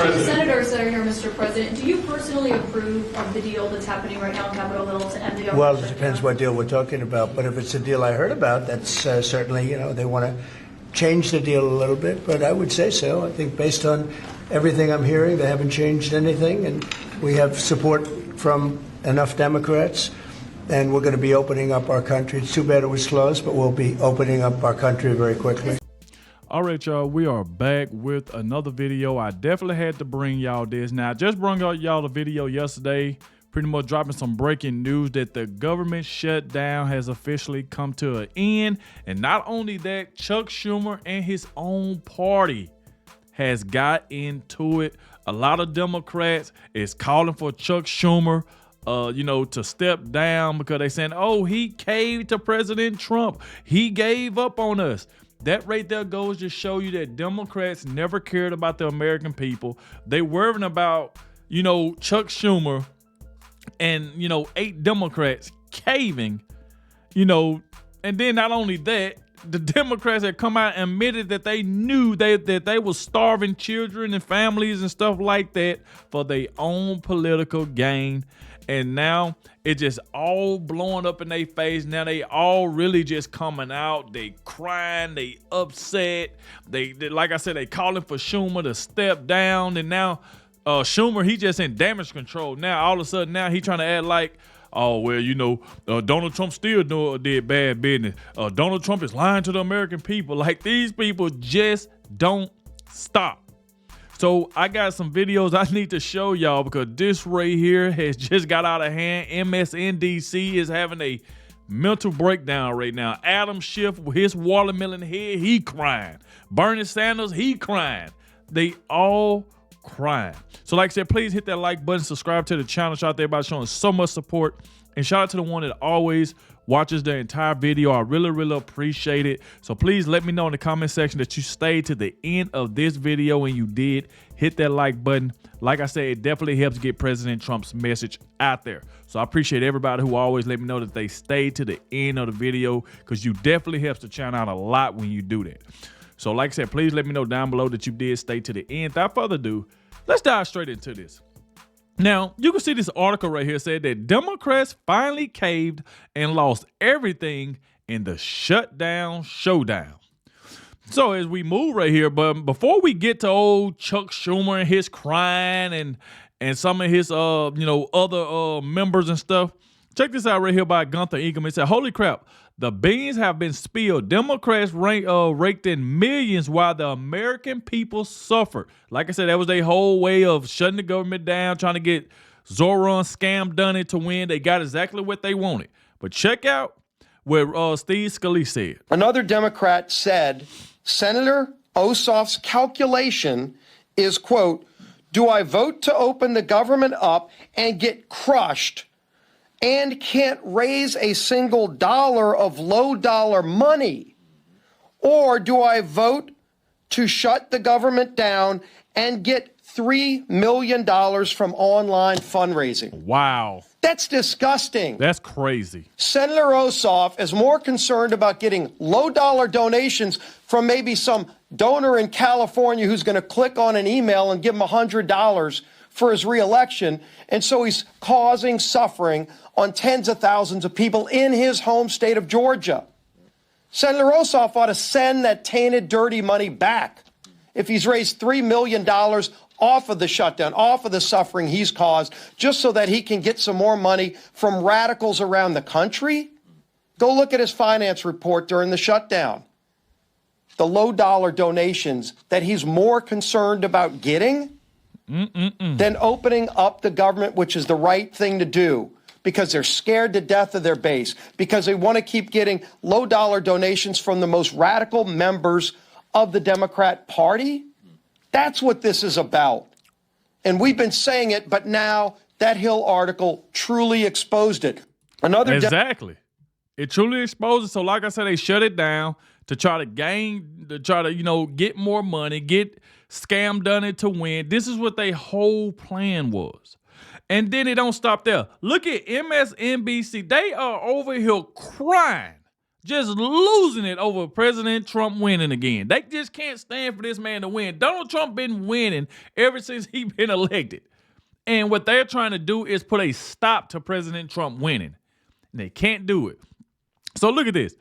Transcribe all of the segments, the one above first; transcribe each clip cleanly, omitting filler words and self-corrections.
President. Senators that are here, Mr. President, do you personally approve of the deal that's happening right now on Capitol Hill to end the government Well, it shutdown? depends what deal we're talking about. But if it's a deal I heard about, that's certainly, they want to change the deal a little bit. But I would say so. I think based on everything I'm hearing, they haven't changed anything. And we have support from enough Democrats. And we're going to be opening up our country. It's too bad it was closed, but we'll be opening up our country very quickly. All right, y'all, we are back with another video. I definitely had to bring y'all this. Now, I just brought y'all the video yesterday, pretty much dropping some breaking news that the government shutdown has officially come to an end. And not only that, Chuck Schumer and his own party has got into it. A lot of Democrats is calling for Chuck Schumer to step down because they saying, oh, he caved to President Trump. He gave up on us. That right there goes to show you that Democrats never cared about the American people. They worrying about, Chuck Schumer and, 8 Democrats caving, and then not only that, the Democrats had come out and admitted that they knew that they were starving children and families and stuff like that for their own political gain. And now it just all blowing up in their face. Now they all really just coming out. They crying. They upset. They like I said, they calling for Schumer to step down. And now Schumer, he just in damage control. Now all of a sudden now he trying to act like, oh, well, Donald Trump still did bad business. Donald Trump is lying to the American people. Like, these people just don't stop. So I got some videos I need to show y'all because this right here has just got out of hand. MSNBC is having a mental breakdown right now. Adam Schiff with his watermelon head, he crying. Bernie Sanders, he crying. They all crying. So like I said, please hit that like button, subscribe to the channel. Shout out to everybody showing so much support. And shout out to the one that always watches the entire video. I really, really appreciate it. So please let me know in the comment section that you stayed to the end of this video and you did. Hit that like button. Like I said, it definitely helps get President Trump's message out there. So I appreciate everybody who always let me know that they stayed to the end of the video because you definitely helps the channel out a lot when you do that. So like I said, please let me know down below that you did stay to the end. Without further ado, let's dive straight into this. Now, you can see this article right here said that Democrats finally caved and lost everything in the showdown. So as we move right here, but before we get to old Chuck Schumer and his crying and some of his other members and stuff, check this out right here by Gunther Ingram. It said, holy crap, the beans have been spilled. Democrats raked in millions while the American people suffered. Like I said, that was their whole way of shutting the government down, trying to get Zoran scam done to win. They got exactly what they wanted. But check out what Steve Scalise said. Another Democrat said, Senator Ossoff's calculation is, quote, do I vote to open the government up and get crushed and can't raise a single dollar of low dollar money? Or do I vote to shut the government down and get $3 million from online fundraising? Wow. That's disgusting. That's crazy. Senator Ossoff is more concerned about getting low dollar donations from maybe some donor in California who's going to click on an email and give him $100 for his reelection. And so he's causing suffering on tens of thousands of people in his home state of Georgia. Senator Ossoff ought to send that tainted, dirty money back if he's raised $3 million off of the shutdown, off of the suffering he's caused, just so that he can get some more money from radicals around the country. Go look at his finance report during the shutdown. The low dollar donations that he's more concerned about getting than opening up the government, which is the right thing to do, because they're scared to death of their base, because they want to keep getting low dollar donations from the most radical members of the Democrat Party. That's what this is about. And we've been saying it, but now that Hill article truly exposed it. Exactly. It truly exposed it. So like I said, they shut it down to try to get more money, get scam done it to win. This is what their whole plan was. And then it don't stop there. Look at MSNBC. They are over here crying. just losing it over President Trump winning again. They just can't stand for this man to win. Donald Trump been winning ever since he been elected. And what they're trying to do is put a stop to President Trump winning. And they can't do it. So look at this.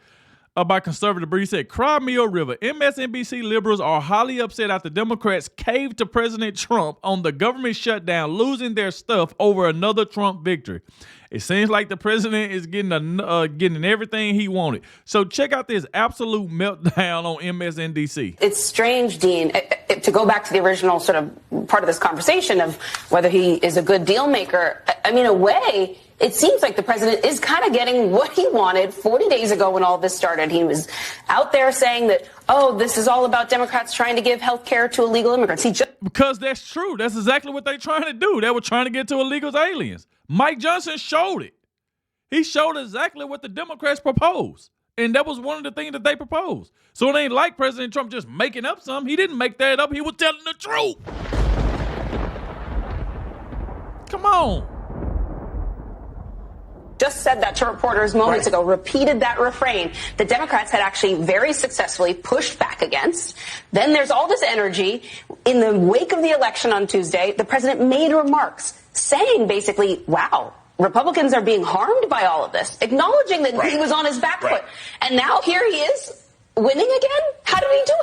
By conservative Bree said, Cry me a river. MSNBC liberals are highly upset after Democrats caved to President Trump on the government shutdown, losing their stuff over another Trump victory. It seems like the president is getting everything he wanted. So check out this absolute meltdown on MSNBC. It's strange, Dean, to go back to the original sort of part of this conversation of whether he is a good deal maker. I mean, in a way, it seems like the president is kind of getting what he wanted 40 days ago when all this started. He was out there saying that, oh, this is all about Democrats trying to give health care to illegal immigrants. Because that's true. That's exactly what they're trying to do. They were trying to get to illegal aliens. Mike Johnson showed it. He showed exactly what the Democrats proposed. And that was one of the things that they proposed. So it ain't like President Trump just making up something. He didn't make that up. He was telling the truth. Come on. Just said that to reporters moments ago, repeated that refrain that Democrats had actually very successfully pushed back against. Then there's all this energy. In the wake of the election on Tuesday, the president made remarks saying basically, wow, Republicans are being harmed by all of this, acknowledging that he was on his back foot. And now here he is winning again? How did he do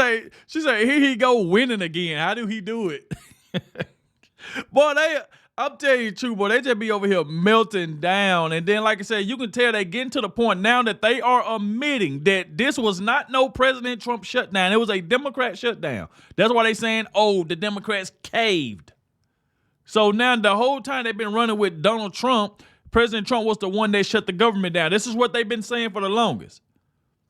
it? She's like, here he go winning again. How do he do it? Boy, I'm telling you the truth, boy, they just be over here melting down. And then, like I said, you can tell they getting to the point now that they are admitting that this was not no President Trump shutdown. It was a Democrat shutdown. That's why they saying, oh, the Democrats caved. So now the whole time they've been running with Donald Trump, President Trump was the one that shut the government down. This is what they've been saying for the longest.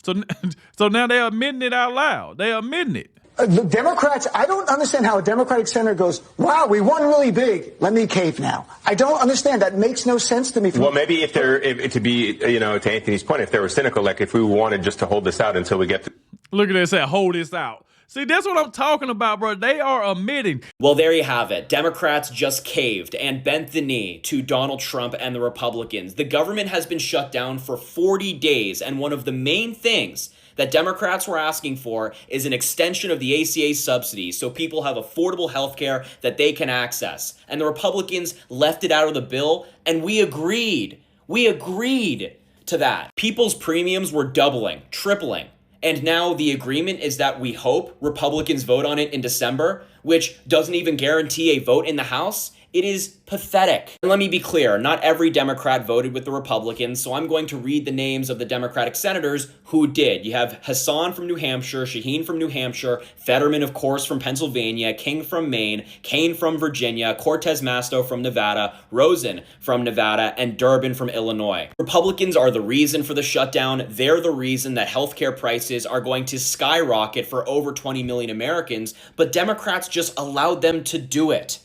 So now they're admitting it out loud. They're admitting it. The Democrats, I don't understand how a Democratic senator goes, wow, we won really big. Let me cave now. I don't understand. That makes no sense to me. Well, maybe to Anthony's point, if they were cynical, like if we wanted just to hold this out until we get to. Look at this, hold this out. See, that's what I'm talking about, bro. They are admitting. Well, there you have it. Democrats just caved and bent the knee to Donald Trump and the Republicans. The government has been shut down for 40 days, and one of the main things that Democrats were asking for is an extension of the ACA subsidies so people have affordable health care that they can access. And the Republicans left it out of the bill, and we agreed. We agreed to that. People's premiums were doubling, tripling. And now the agreement is that we hope Republicans vote on it in December, which doesn't even guarantee a vote in the House. It is pathetic. And let me be clear, not every Democrat voted with the Republicans, so I'm going to read the names of the Democratic senators who did. You have Hassan from New Hampshire, Shaheen from New Hampshire, Fetterman, of course, from Pennsylvania, King from Maine, Kane from Virginia, Cortez Masto from Nevada, Rosen from Nevada, and Durbin from Illinois. Republicans are the reason for the shutdown. They're the reason that healthcare prices are going to skyrocket for over 20 million Americans, but Democrats just allowed them to do it.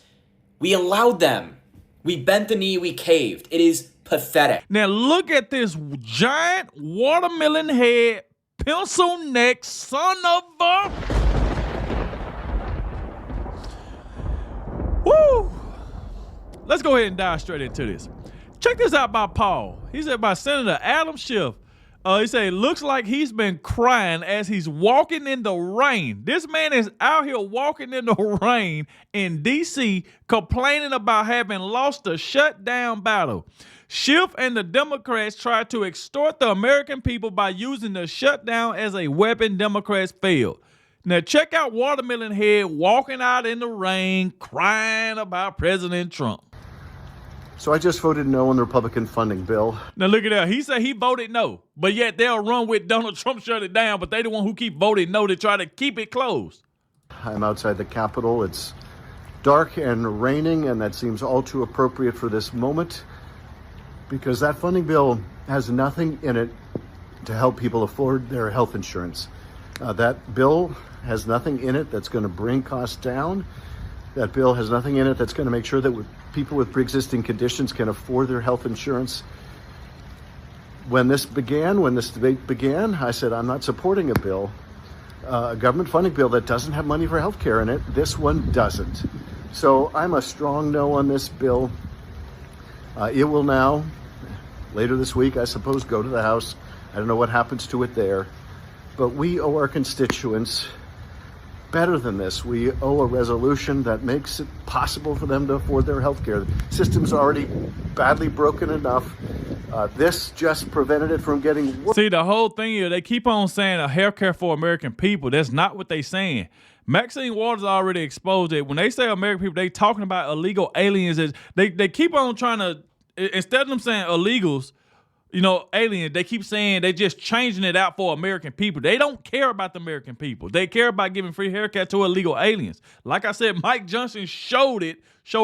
We allowed them. We bent the knee, we caved. It is pathetic. Now look at this giant watermelon head, pencil neck, son of a... Woo! Let's go ahead and dive straight into this. Check this out by Paul. He said by Senator Adam Schiff. He said, looks like he's been crying as he's walking in the rain. This man is out here walking in the rain in D.C. complaining about having lost the shutdown battle. Schiff and the Democrats tried to extort the American people by using the shutdown as a weapon. Democrats failed. Now check out Watermelon Head walking out in the rain crying about President Trump. So I just voted no on the Republican funding bill. Now look at that. He said he voted no, but yet they'll run with Donald Trump shut it down, but they the one who keep voting no to try to keep it closed. I'm outside the Capitol. It's dark and raining, and that seems all too appropriate for this moment because that funding bill has nothing in it to help people afford their health insurance. That bill has nothing in it that's going to bring costs down. That bill has nothing in it that's going to make sure that people with pre-existing conditions can afford their health insurance. When this debate began, I said, I'm not supporting a bill, a government funding bill that doesn't have money for health care in it. This one doesn't. So I'm a strong no on this bill. It will now, later this week, I suppose, go to the House I don't know what happens to it there, but we owe our constituents better than this. We owe a resolution that makes it possible for them to afford their health care. The system's already badly broken enough. This just prevented it from getting worse. See, the whole thing is they keep on saying a health care for American people. That's not what they saying. Maxine Waters already exposed it. When they say American people, they talking about illegal aliens. They keep on trying to, instead of them saying illegals, you know, aliens, they keep saying they just changing it out for American people. They don't care about the American people. They care about giving free haircut to illegal aliens. Like I said, Mike Johnson showed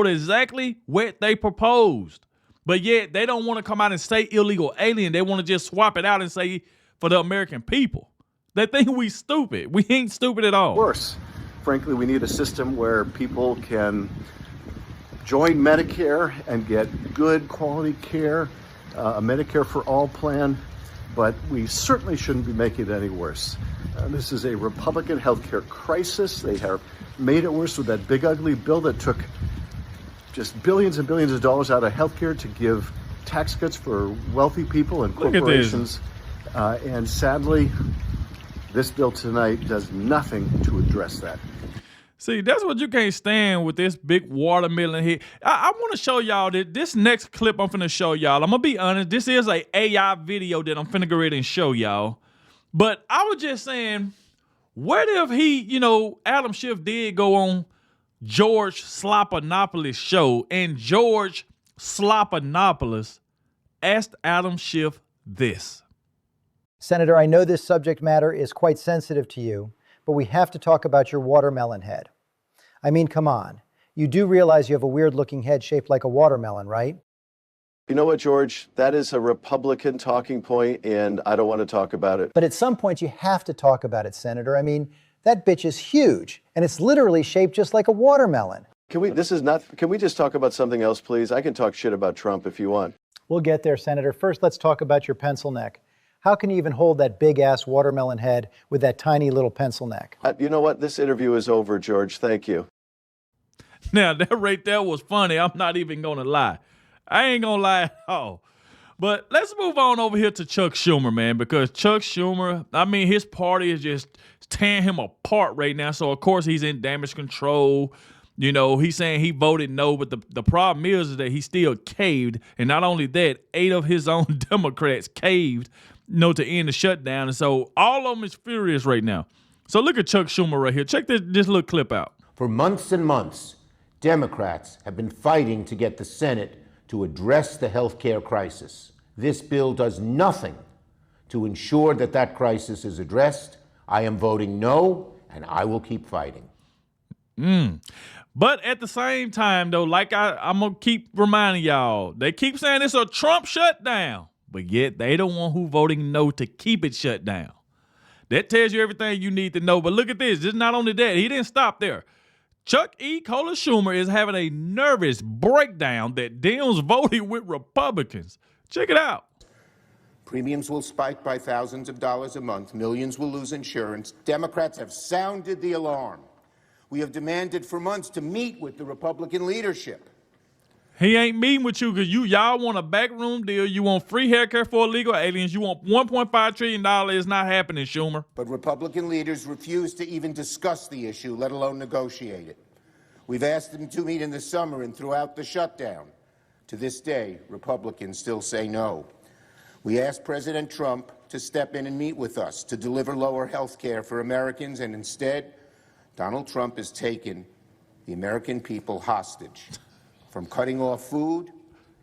exactly what they proposed. But yet they don't want to come out and say illegal alien. They want to just swap it out and say for the American people. They think we stupid. We ain't stupid at all. Worse. Frankly, we need a system where people can join Medicare and get good quality care, a Medicare for All plan, but we certainly shouldn't be making it any worse. This is a Republican healthcare crisis. They have made it worse with that big ugly bill that took just billions and billions of dollars out of healthcare to give tax cuts for wealthy people and corporations. And sadly, this bill tonight does nothing to address that. See, that's what you can't stand with this big watermelon here. I want to show y'all this next clip I'm finna show y'all. I'm going to be honest. This is a AI video that I'm finna go ahead and show y'all. But I was just saying, what if Adam Schiff did go on George Slopinopoulos' show, and George Slopinopoulos asked Adam Schiff this. Senator, I know this subject matter is quite sensitive to you, but we have to talk about your watermelon head. I mean, come on. You do realize you have a weird-looking head shaped like a watermelon, right? You know what, George? That is a Republican talking point, and I don't want to talk about it. But at some point, you have to talk about it, Senator. I mean, that bitch is huge, and it's literally shaped just like a watermelon. Can we just talk about something else, please? I can talk shit about Trump if you want. We'll get there, Senator. First, let's talk about your pencil neck. How can you even hold that big-ass watermelon head with that tiny little pencil neck? You know what? This interview is over, George. Thank you. Now, that right there was funny. I'm not even going to lie. I ain't going to lie at all. But let's move on over here to Chuck Schumer, man, because Chuck Schumer, I mean, his party is just tearing him apart right now. So, of course, he's in damage control. You know, he's saying he voted no, but the problem is that he still caved. And not only that, 8 of his own Democrats caved, to end the shutdown. And so all of them is furious right now. So look at Chuck Schumer right here. Check this little clip out. For months and months, Democrats have been fighting to get the Senate to address the health care crisis. This bill does nothing to ensure that crisis is addressed. I am voting no, and I will keep fighting. But at the same time, though, like I'm going to keep reminding y'all, they keep saying it's a Trump shutdown. But yet they the one who voting no to keep it shut down. That tells you everything you need to know. But look at this. Just not only that, he didn't stop there. Chuck E. Schumer is having a nervous breakdown that Dems voted with Republicans. Check it out. Premiums will spike by thousands of dollars a month. Millions will lose insurance. Democrats have sounded the alarm. We have demanded for months to meet with the Republican leadership. He ain't meeting with you because y'all want a backroom deal. You want free healthcare for illegal aliens. You want $1.5 trillion. It's not happening, Schumer. But Republican leaders refuse to even discuss the issue, let alone negotiate it. We've asked them to meet in the summer and throughout the shutdown. To this day, Republicans still say no. We asked President Trump to step in and meet with us to deliver lower health care for Americans, and instead, Donald Trump has taken the American people hostage. From cutting off food.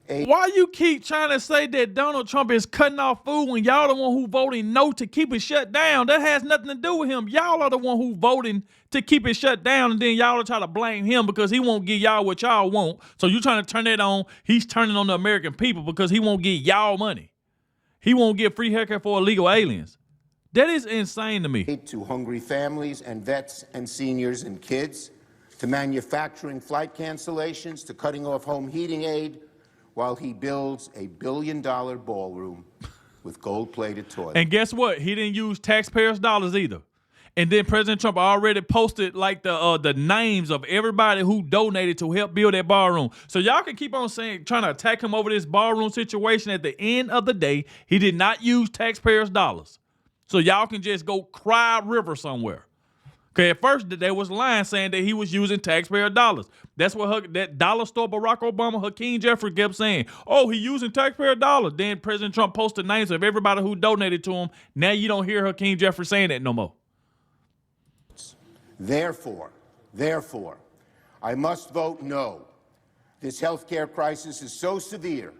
Why you keep trying to say that Donald Trump is cutting off food when y'all the one who voting no to keep it shut down? That has nothing to do with him. Y'all are the one who voting to keep it shut down, and then y'all are trying to blame him because he won't give y'all what y'all want. So you trying to turn that on. He's turning on the American people because he won't give y'all money. He won't give free healthcare for illegal aliens. That is insane to me. To hungry families and vets and seniors and kids, to manufacturing flight cancellations, to cutting off home heating aid, while he builds a billion-dollar ballroom with gold-plated toilets. And guess what? He didn't use taxpayers' dollars either. And then President Trump already posted like the names of everybody who donated to help build that ballroom. So y'all can keep on saying, trying to attack him over this ballroom situation. At the end of the day, he did not use taxpayers' dollars. So y'all can just go cry a river somewhere. Okay, at first there was lying saying that he was using taxpayer dollars. That's what that dollar store Barack Obama, Hakeem Jeffries kept saying. Oh, he using taxpayer dollars. Then President Trump posted names of everybody who donated to him. Now you don't hear Hakeem Jeffries saying that no more. Therefore, I must vote no. This healthcare crisis is so severe,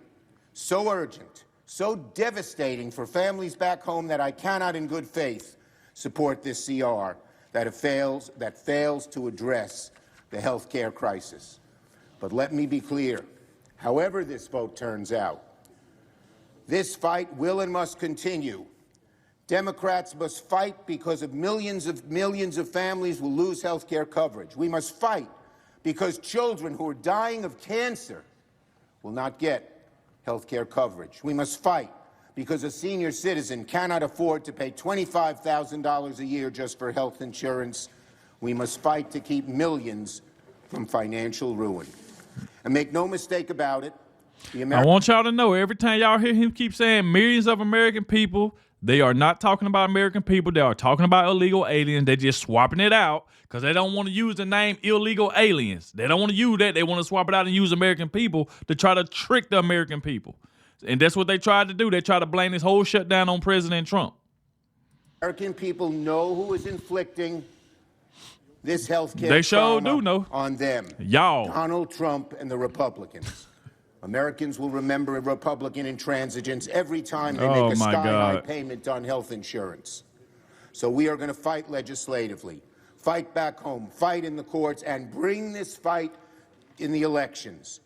so urgent, so devastating for families back home that I cannot in good faith support this CR that fails to address the healthcare crisis. But let me be clear, however this vote turns out, this fight will and must continue. Democrats must fight because of millions of families will lose health care coverage. We must fight because children who are dying of cancer will not get health care coverage. We must fight because a senior citizen cannot afford to pay $25,000 a year just for health insurance. We must fight to keep millions from financial ruin. And make no mistake about it, I want y'all to know, every time y'all hear him keep saying millions of American people, they are not talking about American people. They are talking about illegal aliens. They're just swapping it out because they don't want to use the name illegal aliens. They don't want to use that. They want to swap it out and use American people to try to trick the American people. And that's what they tried to do. They tried to blame this whole shutdown on President Trump. American people know who is inflicting this health care they sure do know on them. Y'all. Donald Trump and the Republicans. Americans will remember Republican intransigence every time they make a sky-high payment on health insurance. So we are going to fight legislatively, fight back home, fight in the courts, and bring this fight in the elections.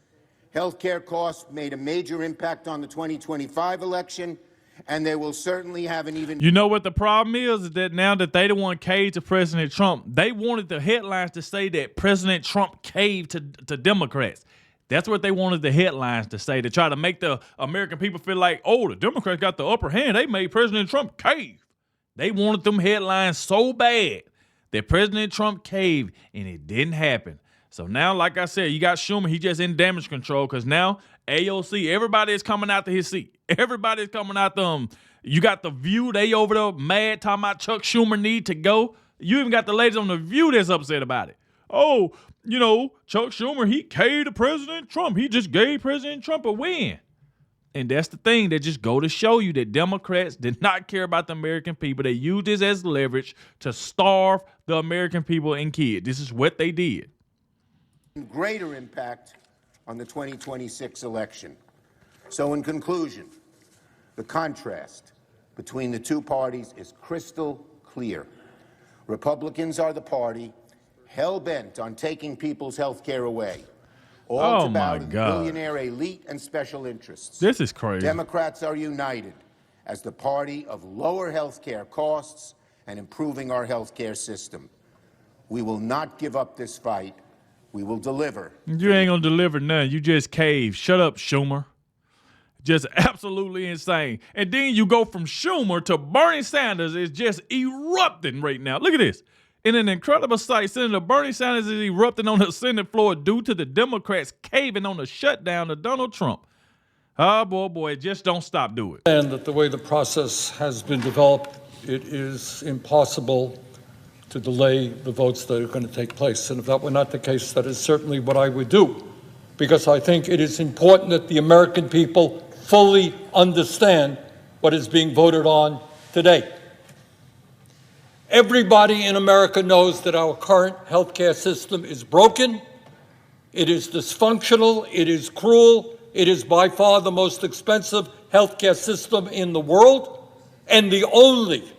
Healthcare costs made a major impact on the 2025 election, and they will certainly have an even... You know what the problem is that now that they the one caved to President Trump, they wanted the headlines to say that President Trump caved to Democrats. That's what they wanted the headlines to say, to try to make the American people feel like, oh, the Democrats got the upper hand. They made President Trump cave. They wanted them headlines so bad that President Trump caved, and it didn't happen. So now, like I said, you got Schumer. He just in damage control because now AOC, everybody is coming out to his seat. Everybody is coming out to him. You got The View. They over there mad talking about Chuck Schumer need to go. You even got the ladies on The View that's upset about it. Oh, you know, Chuck Schumer, he caved to President Trump. He just gave President Trump a win. And that's the thing that just go to show you that Democrats did not care about the American people. They used this as leverage to starve the American people and kids. This is what they did. Greater impact on the 2026 election. So in conclusion, the contrast between the two parties is crystal clear. Republicans are the party hell-bent on taking people's health care away. All about billionaire elite and special interests. This is crazy. Democrats are united as the party of lower health care costs and improving our health care system. We will not give up this fight. We will deliver. You ain't gonna deliver none. You just cave. Shut up, Schumer. Just absolutely insane. And then you go from Schumer to Bernie Sanders is just erupting right now. Look at this. In an incredible sight, Senator Bernie Sanders is erupting on the Senate floor due to the Democrats caving on the shutdown of Donald Trump. Oh, boy, just don't stop doing it. And that the way the process has been developed, it is impossible to delay the votes that are going to take place. And if that were not the case, that is certainly what I would do, because I think it is important that the American people fully understand what is being voted on today. Everybody in America knows that our current healthcare system is broken, it is dysfunctional, it is cruel, it is by far the most expensive healthcare system in the world, and the only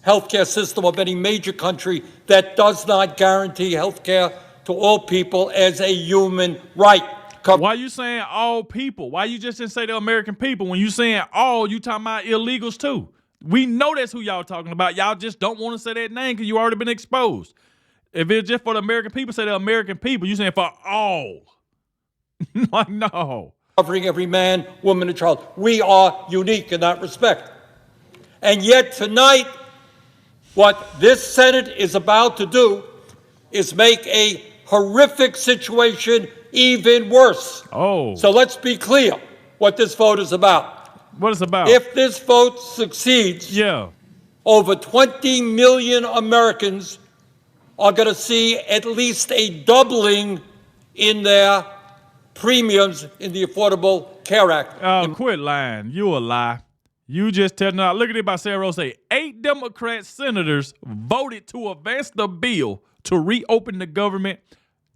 healthcare system of any major country that does not guarantee healthcare to all people as a human right. Why you saying all people? Why you just didn't say the American people? When you saying all, you talking about illegals too. We know that's who y'all talking about. Y'all just don't want to say that name because you already been exposed. If it's just for the American people, say the American people. You saying for all. Like, no. Covering every man, woman, and child. We are unique in that respect. And yet tonight, What this Senate is about to do is make a horrific situation even worse. Oh. So let's be clear what this vote is about. What it's about? If this vote succeeds, over 20 million Americans are going to see at least a doubling in their premiums in the Affordable Care Act. Oh, quit lying. You a lie. You just telling out. Look at it by Sarah Rose. Say 8 Democrat senators voted to advance the bill to reopen the government.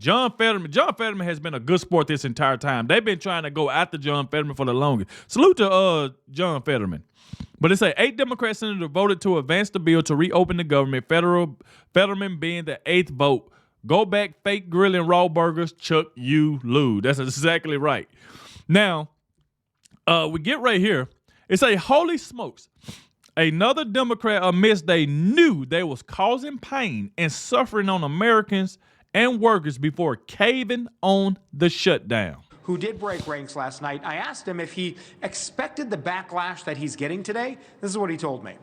John Fetterman has been a good sport this entire time. They've been trying to go after John Fetterman for the longest. Salute to John Fetterman. But it say 8 Democrat senators voted to advance the bill to reopen the government. Fetterman being the 8th vote. Go back, fake grilling raw burgers, Chuck, you lose. That's exactly right. Now, we get right here. It's a holy smokes. Another Democrat admits they knew they was causing pain and suffering on Americans and workers before caving on the shutdown. Who did break ranks last night. I asked him if he expected the backlash that he's getting today. This is what he told me.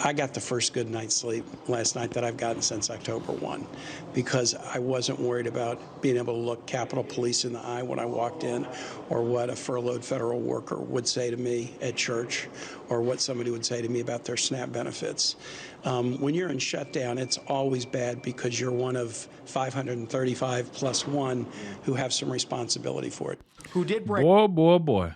I got the first good night's sleep last night that I've gotten since October 1 because I wasn't worried about being able to look Capitol Police in the eye when I walked in, or what a furloughed federal worker would say to me at church, or what somebody would say to me about their SNAP benefits. When you're in shutdown, it's always bad because you're one of 535 plus one who have some responsibility for it. Who did break? Boy.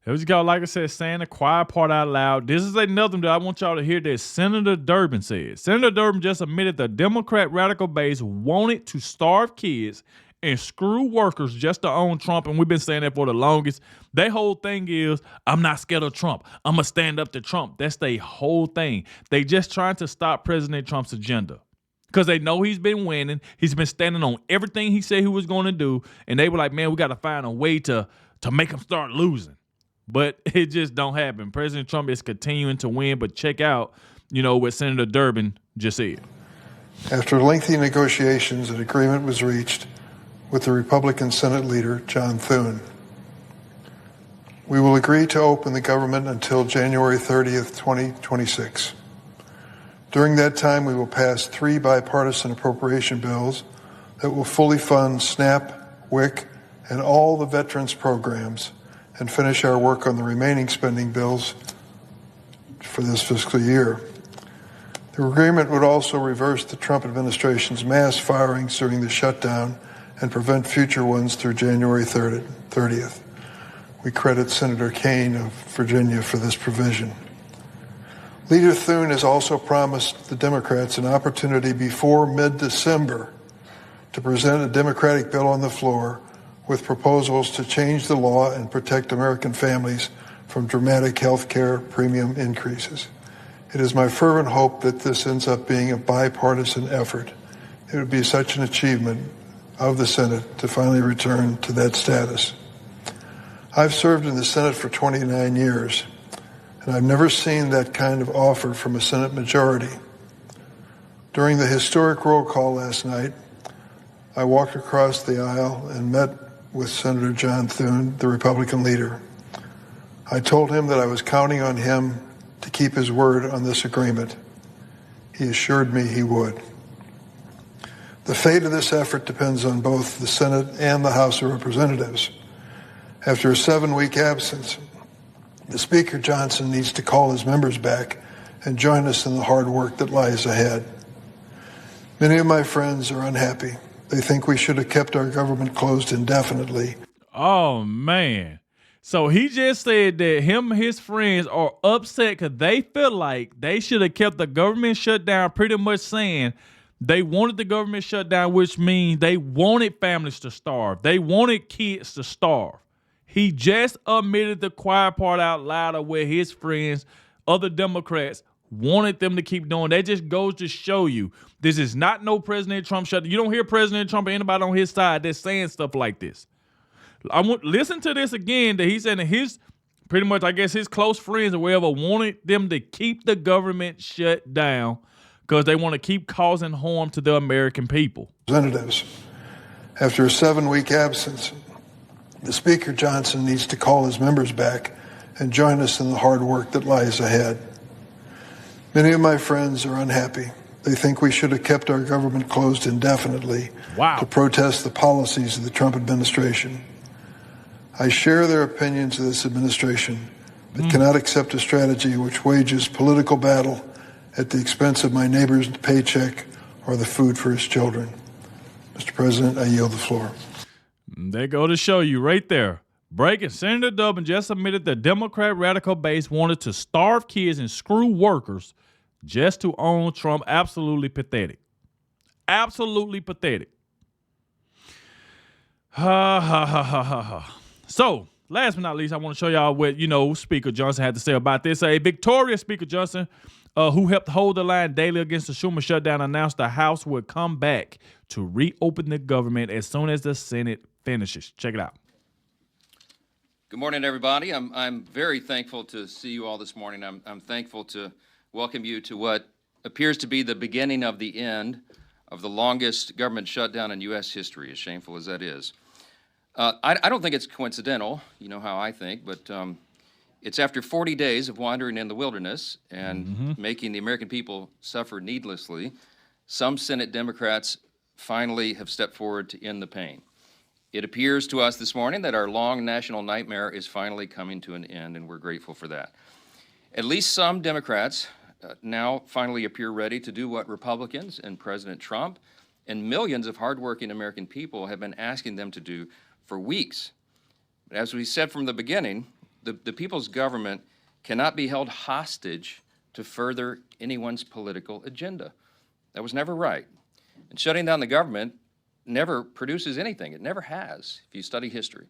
It was called, like I said, saying the quiet part out loud. This is another that I want y'all to hear that Senator Durbin said. Senator Durbin just admitted the Democrat radical base wanted to starve kids and screw workers just to own Trump, and we've been saying that for the longest. Their whole thing is, I'm not scared of Trump. I'm going to stand up to Trump. That's their whole thing. They just trying to stop President Trump's agenda because they know he's been winning. He's been standing on everything he said he was going to do, and they were like, man, we got to find a way to make him start losing. But it just don't happen. President Trump is continuing to win, but check out, what Senator Durbin just said. After lengthy negotiations, an agreement was reached with the Republican Senate leader, John Thune. We will agree to open the government until January 30th, 2026. During that time, we will pass 3 bipartisan appropriation bills that will fully fund SNAP, WIC, and all the veterans programs, and finish our work on the remaining spending bills for this fiscal year. The agreement would also reverse the Trump administration's mass firings during the shutdown and prevent future ones through January 30th. We credit Senator Kaine of Virginia for this provision. Leader Thune has also promised the Democrats an opportunity before mid-December to present a Democratic bill on the floor with proposals to change the law and protect American families from dramatic health care premium increases. It is my fervent hope that this ends up being a bipartisan effort. It would be such an achievement of the Senate to finally return to that status. I've served in the Senate for 29 years, and I've never seen that kind of offer from a Senate majority. During the historic roll call last night, I walked across the aisle and met with Senator John Thune, the Republican leader. I told him that I was counting on him to keep his word on this agreement. He assured me he would. The fate of this effort depends on both the Senate and the House of Representatives. After a 7-week absence, the Speaker Johnson needs to call his members back and join us in the hard work that lies ahead. Many of my friends are unhappy. They think we should have kept our government closed indefinitely. Oh, man. So he just said that him and his friends are upset because they feel like they should have kept the government shut down, pretty much saying they wanted the government shut down, which means they wanted families to starve. They wanted kids to starve. He just admitted the quiet part out loud of where his friends, other Democrats, wanted them to keep doing. That just goes to show you this is not no President Trump shut. You don't hear President Trump or anybody on his side that's saying stuff like this. Listen to this again, that he's saying that his, pretty much, I guess, his close friends or whatever wanted them to keep the government shut down because they want to keep causing harm to the American people. Representatives, after a 7-week absence, the Speaker Johnson needs to call his members back and join us in the hard work that lies ahead. Many of my friends are unhappy. They think we should have kept our government closed indefinitely to protest the policies of the Trump administration. I share their opinions of this administration, but cannot accept a strategy which wages political battle at the expense of my neighbor's paycheck or the food for his children. Mr. President, I yield the floor. They go to show you right there. Breaking. Senator Durbin just admitted the Democrat radical base wanted to starve kids and screw workers just to own Trump. Absolutely pathetic. Absolutely pathetic. Ha ha ha ha ha ha. So, last but not least, I want to show y'all what, Speaker Johnson had to say about this. A victorious Speaker Johnson, who helped hold the line daily against the Schumer shutdown, announced the House would come back to reopen the government as soon as the Senate finishes. Check it out. Good morning, everybody. I'm very thankful to see you all this morning. I'm thankful to welcome you to what appears to be the beginning of the end of the longest government shutdown in U.S. history, as shameful as that is. I don't think it's coincidental, you know how I think, but it's after 40 days of wandering in the wilderness and making the American people suffer needlessly, some Senate Democrats finally have stepped forward to end the pain. It appears to us this morning that our long national nightmare is finally coming to an end, and we're grateful for that. At least some Democrats now finally appear ready to do what Republicans and President Trump and millions of hardworking American people have been asking them to do for weeks. But as we said from the beginning, the people's government cannot be held hostage to further anyone's political agenda. That was never right. And shutting down the government never produces anything. It never has, if you study history.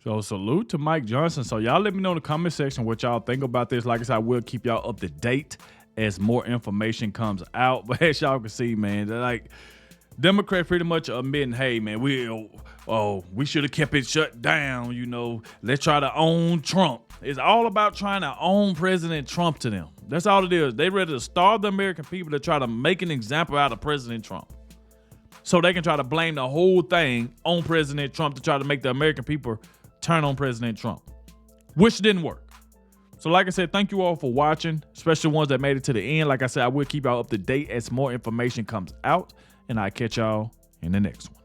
So salute to Mike Johnson. So y'all let me know in the comment section what y'all think about this. Like I said, I will keep y'all up to date as more information comes out. But as y'all can see, man, like Democrats pretty much admitting, hey, man, we should have kept it shut down. Let's try to own Trump. It's all about trying to own President Trump to them. That's all it is. They ready to starve the American people to try to make an example out of President Trump, so they can try to blame the whole thing on President Trump to try to make the American people turn on President Trump, which didn't work. So like I said, thank you all for watching, especially ones that made it to the end. Like I said, I will keep y'all up to date as more information comes out, and I'll catch y'all in the next one.